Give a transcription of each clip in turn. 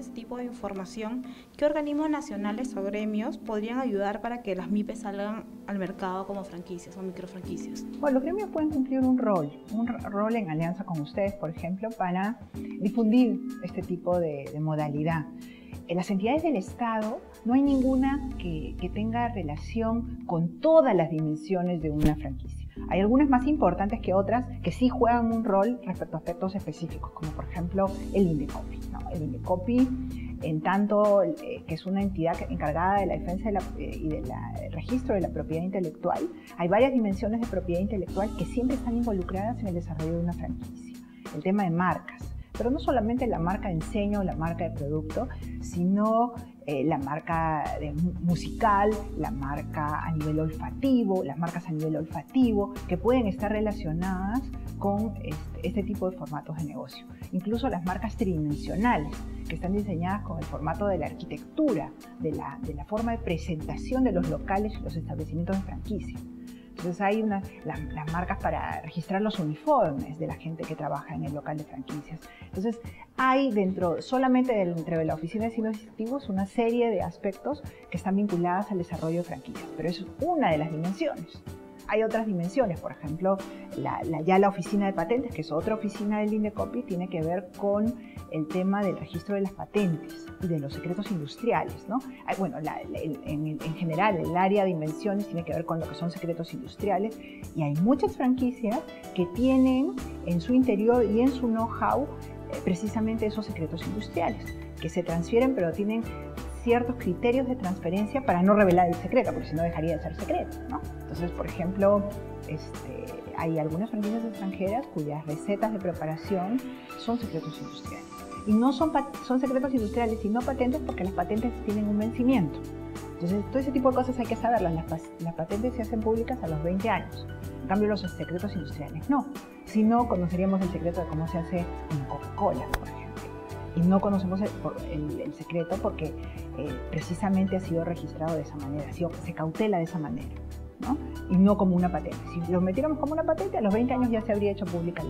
este tipo de información, ¿qué organismos nacionales o gremios podrían ayudar para que las MIPYMES salgan al mercado como franquicias o microfranquicias? Bueno, los gremios pueden cumplir un rol en alianza con ustedes, por ejemplo, para difundir este tipo de modalidad. En las entidades del Estado no hay ninguna que tenga relación con todas las dimensiones de una franquicia. Hay algunas más importantes que otras que sí juegan un rol respecto a aspectos específicos, como por ejemplo el INDECOPI, ¿no? El INDECOPI, en tanto que es una entidad encargada de la defensa y del registro de la propiedad intelectual, hay varias dimensiones de propiedad intelectual que siempre están involucradas en el desarrollo de una franquicia. El tema de marcas, pero no solamente la marca de enseño o la marca de producto, sino la marca musical, la marca a nivel olfativo, las marcas a nivel olfativo, que pueden estar relacionadas con este tipo de formatos de negocio. Incluso las marcas tridimensionales, que están diseñadas con el formato de la arquitectura, de la forma de presentación de los locales y los establecimientos de franquicia. Entonces hay las marcas para registrar los uniformes de la gente que trabaja en el local de franquicias. Entonces hay solamente dentro de la oficina de signos distintivos una serie de aspectos que están vinculadas al desarrollo de franquicias, pero es una de las dimensiones. Hay otras dimensiones, por ejemplo, la oficina de patentes, que es otra oficina del INDECOPI, tiene que ver con el tema del registro de las patentes y de los secretos industriales, ¿no? Bueno, en general, el área de invenciones tiene que ver con lo que son secretos industriales, y hay muchas franquicias que tienen en su interior y en su know-how precisamente esos secretos industriales, que se transfieren, pero tienen ciertos criterios de transferencia para no revelar el secreto, porque si no dejaría de ser secreto, ¿no? Entonces, por ejemplo, hay algunas franquicias extranjeras cuyas recetas de preparación son secretos industriales. Y no son secretos industriales y no patentes, porque las patentes tienen un vencimiento. Entonces, todo ese tipo de cosas hay que saberlas. Las patentes se hacen públicas a los 20 años. En cambio, los secretos industriales no. Si no, conoceríamos el secreto de cómo se hace una Coca-Cola, por ejemplo. Y no conocemos el secreto porque precisamente ha sido registrado de esa manera, se cautela de esa manera, ¿no? Y no como una patente. Si lo metiéramos como una patente, a los 20 años ya se habría hecho pública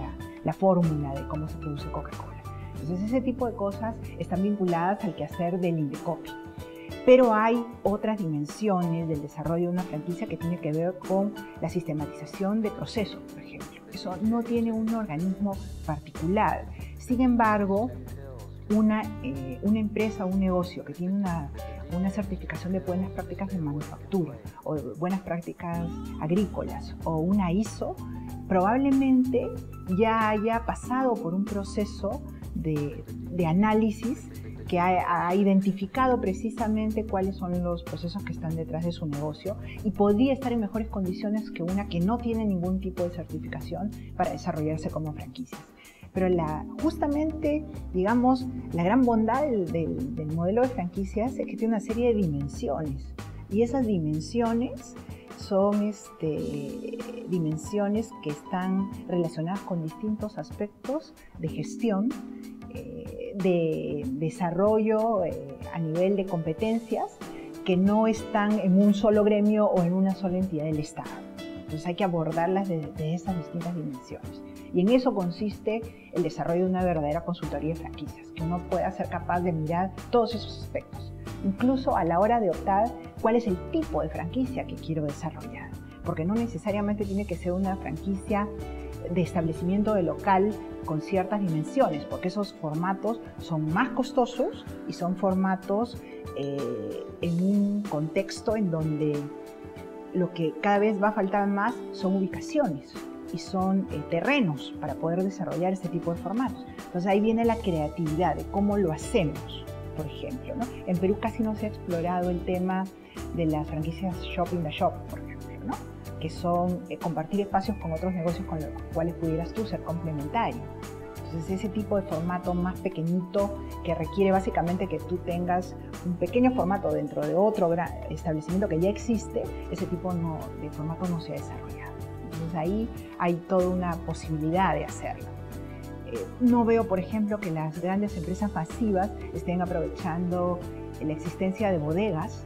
la fórmula de cómo se produce Coca-Cola. Entonces, ese tipo de cosas están vinculadas al quehacer del INDECOPI. Pero hay otras dimensiones del desarrollo de una franquicia que tiene que ver con la sistematización de procesos, por ejemplo. Eso no tiene un organismo particular. Sin embargo, una empresa o un negocio que tiene una certificación de buenas prácticas de manufactura o de buenas prácticas agrícolas o una ISO, probablemente ya haya pasado por un proceso de análisis que ha identificado precisamente cuáles son los procesos que están detrás de su negocio y podría estar en mejores condiciones que una que no tiene ningún tipo de certificación para desarrollarse como franquicias. Pero justamente, digamos, la gran bondad del modelo de franquicias es que tiene una serie de dimensiones, y esas dimensiones son dimensiones que están relacionadas con distintos aspectos de gestión, de desarrollo a nivel de competencias que no están en un solo gremio o en una sola entidad del Estado. Entonces hay que abordarlas de esas distintas dimensiones. Y en eso consiste el desarrollo de una verdadera consultoría de franquicias, que uno pueda ser capaz de mirar todos esos aspectos, incluso a la hora de optar cuál es el tipo de franquicia que quiero desarrollar, porque no necesariamente tiene que ser una franquicia de establecimiento de local con ciertas dimensiones, porque esos formatos son más costosos y son formatos en un contexto en donde lo que cada vez va a faltar más son ubicaciones y son terrenos para poder desarrollar este tipo de formatos. Entonces ahí viene la creatividad de cómo lo hacemos, por ejemplo, ¿no? En Perú casi no se ha explorado el tema de las franquicias Shop in the Shop, por ejemplo, ¿no? Que son compartir espacios con otros negocios con los cuales pudieras tú ser complementario. Entonces ese tipo de formato más pequeñito que requiere básicamente que tú tengas un pequeño formato dentro de otro gran establecimiento que ya existe, ese tipo de formato no se ha desarrollado. Entonces ahí hay toda una posibilidad de hacerlo. No veo, por ejemplo, que las grandes empresas masivas estén aprovechando la existencia de bodegas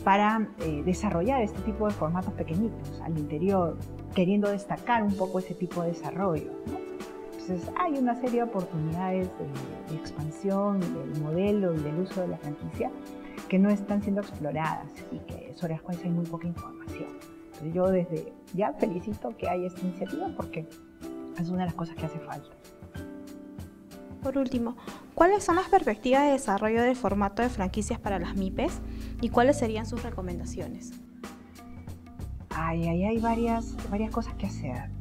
para desarrollar este tipo de formatos pequeñitos al interior, queriendo destacar un poco ese tipo de desarrollo, ¿no? Entonces Entonces hay una serie de oportunidades de expansión del modelo y del uso de la franquicia que no están siendo exploradas y que sobre las cuales hay muy poca información. Entonces yo desde ya felicito que haya esta iniciativa porque es una de las cosas que hace falta. Por último, ¿cuáles son las perspectivas de desarrollo del formato de franquicias para las MIPES y cuáles serían sus recomendaciones? Hay varias cosas que hacer.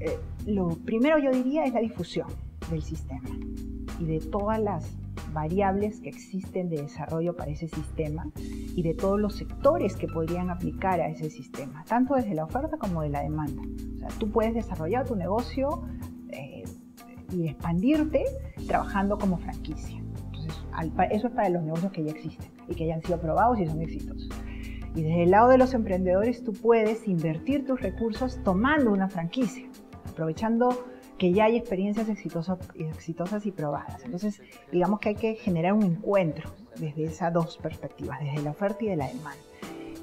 Lo primero yo diría es la difusión del sistema y de todas las variables que existen de desarrollo para ese sistema y de todos los sectores que podrían aplicar a ese sistema, tanto desde la oferta como de la demanda. O sea, tú puedes desarrollar tu negocio y expandirte trabajando como franquicia. Entonces, eso es para los negocios que ya existen y que ya han sido probados y son exitosos. Y desde el lado de los emprendedores, tú puedes invertir tus recursos tomando una franquicia, aprovechando que ya hay experiencias exitosas y probadas. Entonces, digamos que hay que generar un encuentro desde esas dos perspectivas, desde la oferta y de la demanda.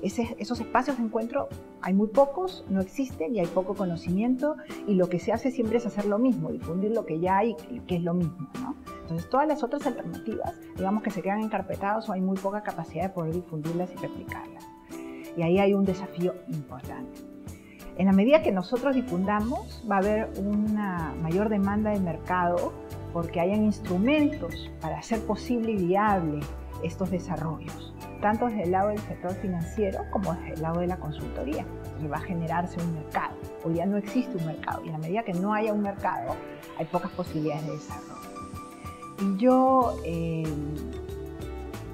Esos espacios de encuentro hay muy pocos, no existen y hay poco conocimiento, y lo que se hace siempre es hacer lo mismo, difundir lo que ya hay, que es lo mismo, ¿no? Entonces todas las otras alternativas, digamos que se quedan encarpetadas o hay muy poca capacidad de poder difundirlas y replicarlas. Y ahí hay un desafío importante. En la medida que nosotros difundamos, va a haber una mayor demanda de mercado porque hayan instrumentos para hacer posible y viable estos desarrollos, tanto desde el lado del sector financiero como desde el lado de la consultoría. Y va a generarse un mercado. Hoy ya no existe un mercado y en la medida que no haya un mercado, hay pocas posibilidades de desarrollo. Y yo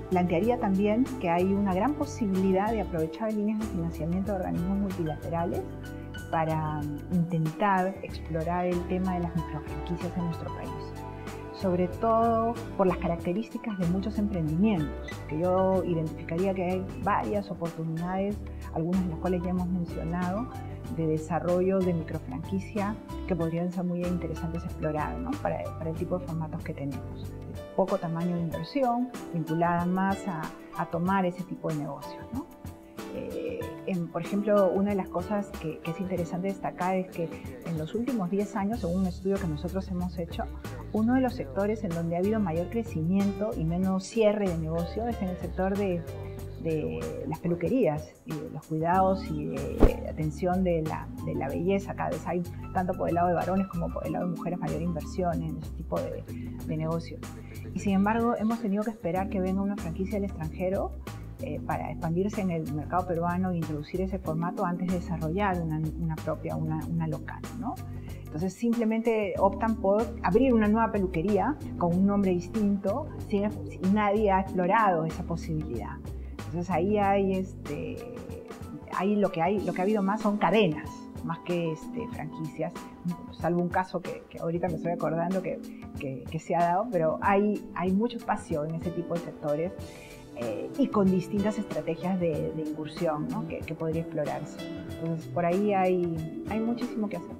plantearía también que hay una gran posibilidad de aprovechar líneas de financiamiento de organismos multilaterales para intentar explorar el tema de las microfranquicias en nuestro país, sobre todo por las características de muchos emprendimientos, que yo identificaría que hay varias oportunidades, algunas de las cuales ya hemos mencionado, de desarrollo de microfranquicia que podrían ser muy interesantes explorar, ¿no? para el tipo de formatos que tenemos. Poco tamaño de inversión, vinculada más a tomar ese tipo de negocios, ¿no? Por ejemplo, una de las cosas que es interesante destacar es que en los últimos 10 años, según un estudio que nosotros hemos hecho, uno de los sectores en donde ha habido mayor crecimiento y menos cierre de negocio es en el sector de las peluquerías y de los cuidados y de atención de la belleza. Cada vez hay, tanto por el lado de varones como por el lado de mujeres, mayor inversión en ese tipo de negocios. Y sin embargo, hemos tenido que esperar que venga una franquicia del extranjero para expandirse en el mercado peruano e introducir ese formato antes de desarrollar una propia, una local, ¿no? Entonces simplemente optan por abrir una nueva peluquería con un nombre distinto sin nadie ha explorado esa posibilidad. Entonces ahí lo que ha habido más son cadenas, más que franquicias, salvo un caso que ahorita me estoy acordando que se ha dado, pero hay mucho espacio en ese tipo de sectores y con distintas estrategias de incursión, ¿no? que podría explorarse. Entonces por ahí hay muchísimo que hacer.